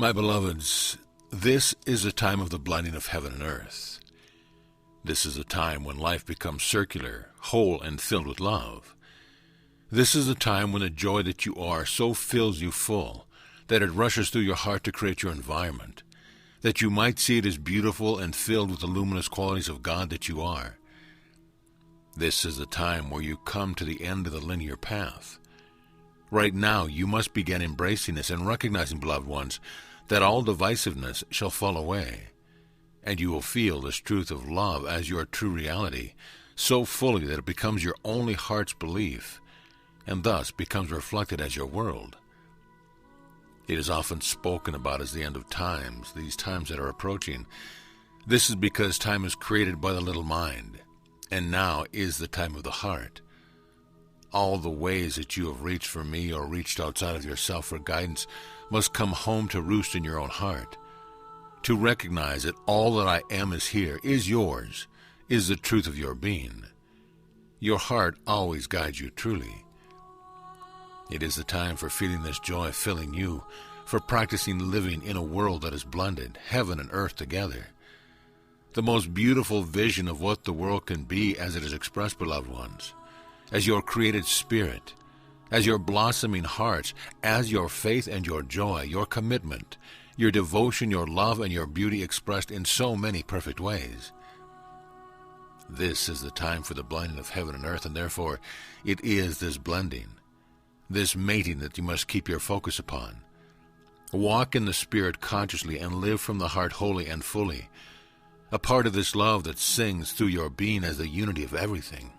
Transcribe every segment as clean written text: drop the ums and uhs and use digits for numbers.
My beloveds, this is a time of the blending of heaven and earth. This is a time when life becomes circular, whole, and filled with love. This is a time when the joy that you are so fills you full that it rushes through your heart to create your environment, that you might see it as beautiful and filled with the luminous qualities of God that you are. This is the time where you come to the end of the linear path. Right now, you must begin embracing this and recognizing, beloved ones, that all divisiveness shall fall away, and you will feel this truth of love as your true reality so fully that it becomes your only heart's belief, and thus becomes reflected as your world. It is often spoken about as the end of times, these times that are approaching. This is because time is created by the little mind, and now is the time of the heart. All the ways that you have reached for me or reached outside of yourself for guidance must come home to roost in your own heart. To recognize that all that I am is here, is yours, is the truth of your being. Your heart always guides you truly. It is the time for feeling this joy filling you, for practicing living in a world that is blended, heaven and earth together. The most beautiful vision of what the world can be as it is expressed, beloved ones, as your created spirit, as your blossoming hearts, as your faith and your joy, your commitment, your devotion, your love, and your beauty expressed in so many perfect ways. This is the time for the blending of heaven and earth, and therefore it is this blending, this mating that you must keep your focus upon. Walk in the Spirit consciously and live from the heart wholly and fully, a part of this love that sings through your being as the unity of everything.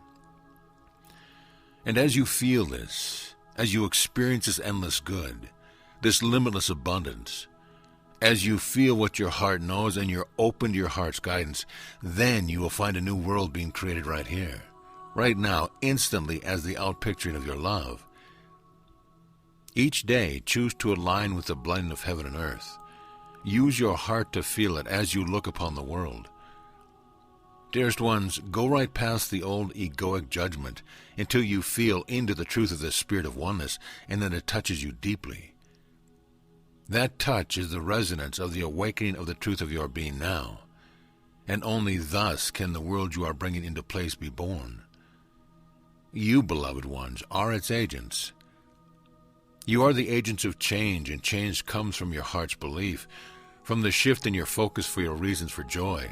And as you feel this, as you experience this endless good, this limitless abundance, as you feel what your heart knows and you're open to your heart's guidance, then you will find a new world being created right here, right now, instantly as the outpicturing of your love. Each day, choose to align with the blending of heaven and earth. Use your heart to feel it as you look upon the world. Dearest ones, go right past the old egoic judgment until you feel into the truth of this spirit of oneness, and then it touches you deeply. That touch is the resonance of the awakening of the truth of your being now, and only thus can the world you are bringing into place be born. You, beloved ones, are its agents. You are the agents of change, and change comes from your heart's belief, from the shift in your focus for your reasons for joy.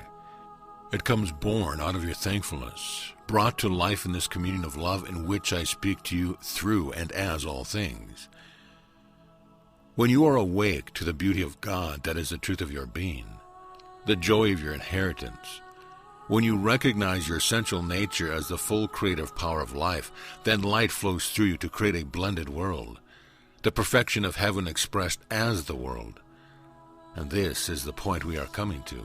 It comes born out of your thankfulness, brought to life in this communion of love in which I speak to you through and as all things. When you are awake to the beauty of God that is the truth of your being, the joy of your inheritance, when you recognize your essential nature as the full creative power of life, then light flows through you to create a blended world, the perfection of heaven expressed as the world. And this is the point we are coming to.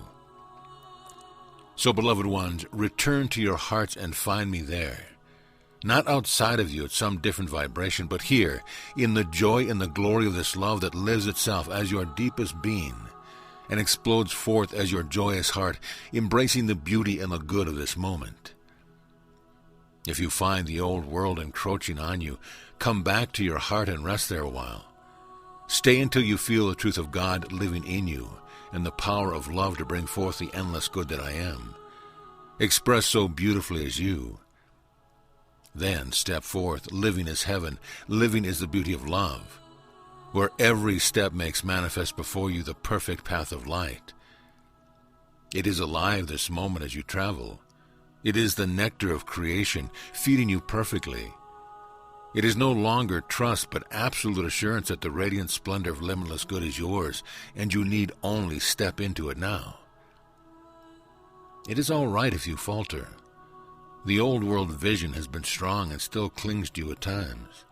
So, beloved ones, return to your hearts and find me there. Not outside of you at some different vibration, but here, in the joy and the glory of this love that lives itself as your deepest being and explodes forth as your joyous heart, embracing the beauty and the good of this moment. If you find the old world encroaching on you, come back to your heart and rest there a while. Stay until you feel the truth of God living in you and the power of love to bring forth the endless good that I am, expressed so beautifully as you. Then step forth, living as heaven, living is the beauty of love, where every step makes manifest before you the perfect path of light. It is alive this moment as you travel. It is the nectar of creation, feeding you perfectly. It is no longer trust, but absolute assurance that the radiant splendor of limitless good is yours, and you need only step into it now. It is all right if you falter. The old world vision has been strong and still clings to you at times.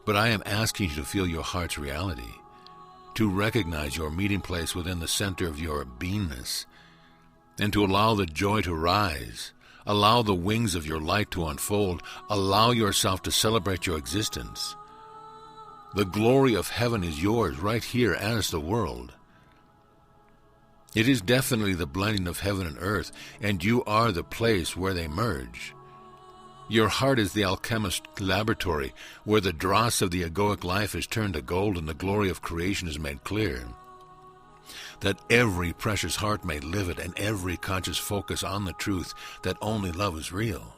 But I am asking you to feel your heart's reality, to recognize your meeting place within the center of your beingness, and to allow the joy to rise. Allow the wings of your light to unfold. Allow yourself to celebrate your existence. The glory of heaven is yours right here as the world. It is definitely the blending of heaven and earth, and you are the place where they merge. Your heart is the alchemist's laboratory, where the dross of the egoic life is turned to gold and the glory of creation is made clear. That every precious heart may live it, and every conscious focus on the truth that only love is real.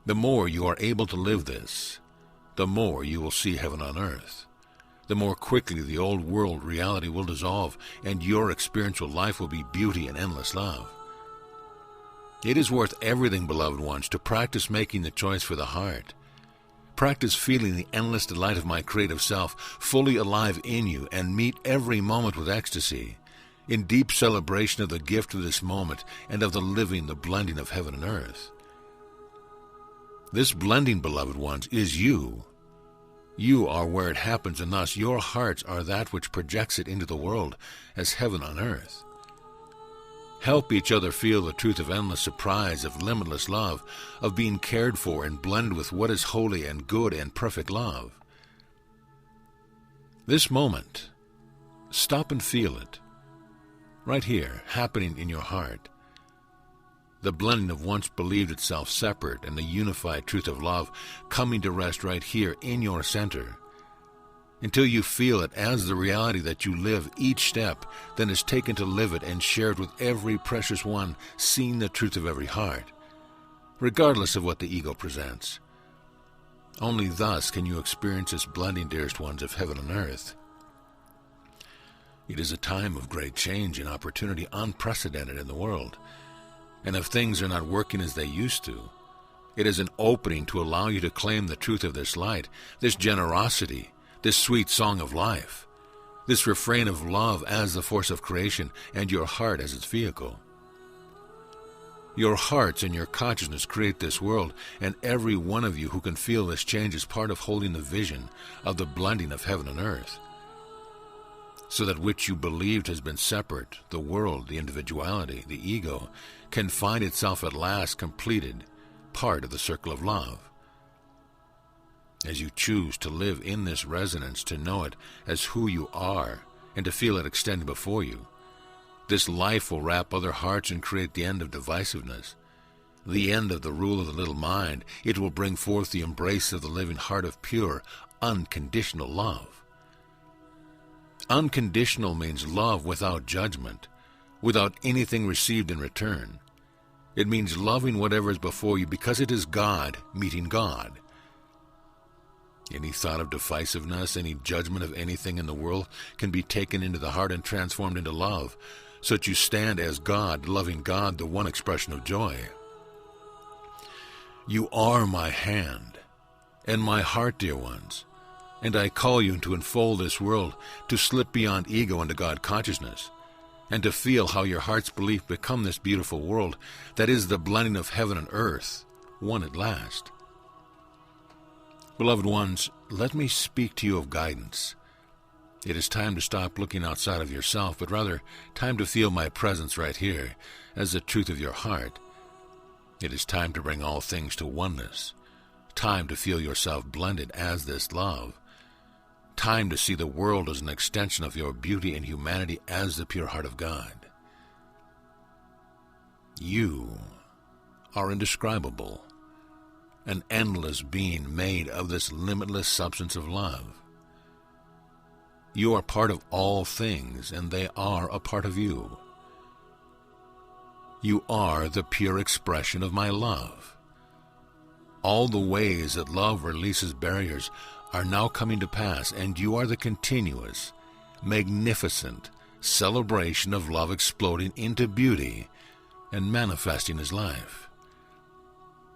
The more you are able to live this, the more you will see heaven on earth. The more quickly the old world reality will dissolve, and your experiential life will be beauty and endless love. It is worth everything, beloved ones, to practice making the choice for the heart. Practice feeling the endless delight of my creative self fully alive in you, and meet every moment with ecstasy, in deep celebration of the gift of this moment and of the living, the blending of heaven and earth. This blending, beloved ones, is you. You are where it happens, and thus your hearts are that which projects it into the world as heaven on earth. Help each other feel the truth of endless surprise, of limitless love, of being cared for and blended with what is holy and good and perfect love. This moment, stop and feel it, right here, happening in your heart. The blending of once believed itself separate and the unified truth of love coming to rest right here in your center, until you feel it as the reality that you live each step, then is taken to live it and shared with every precious one, seeing the truth of every heart, regardless of what the ego presents. Only thus can you experience this blending, dearest ones, of heaven and earth. It is a time of great change and opportunity unprecedented in the world, and if things are not working as they used to, it is an opening to allow you to claim the truth of this light, this generosity, this sweet song of life, this refrain of love as the force of creation, and your heart as its vehicle. Your hearts and your consciousness create this world, and every one of you who can feel this change is part of holding the vision of the blending of heaven and earth. So that which you believed has been separate, the world, the individuality, the ego, can find itself at last completed, part of the circle of love. As you choose to live in this resonance, to know it as who you are, and to feel it extending before you, this life will wrap other hearts and create the end of divisiveness, the end of the rule of the little mind. It will bring forth the embrace of the living heart of pure, unconditional love. Unconditional means love without judgment, without anything received in return. It means loving whatever is before you because it is God meeting God. Any thought of divisiveness, any judgment of anything in the world can be taken into the heart and transformed into love, so that you stand as God, loving God, the one expression of joy. You are my hand and my heart, dear ones, and I call you to enfold this world, to slip beyond ego into God consciousness, and to feel how your heart's belief become this beautiful world that is the blending of heaven and earth, one at last. Beloved ones, let me speak to you of guidance. It is time to stop looking outside of yourself, but rather time to feel my presence right here as the truth of your heart. It is time to bring all things to oneness, time to feel yourself blended as this love, time to see the world as an extension of your beauty and humanity as the pure heart of God. You are indescribable, an endless being made of this limitless substance of love. You are part of all things, and they are a part of you. You are the pure expression of my love. All the ways that love releases barriers are now coming to pass, and you are the continuous, magnificent celebration of love exploding into beauty and manifesting as life.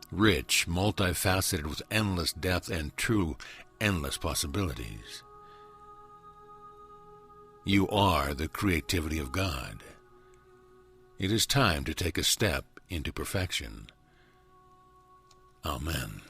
Rich, multifaceted with endless depth and true, endless possibilities. You are the creativity of God. It is time to take a step into perfection. Amen.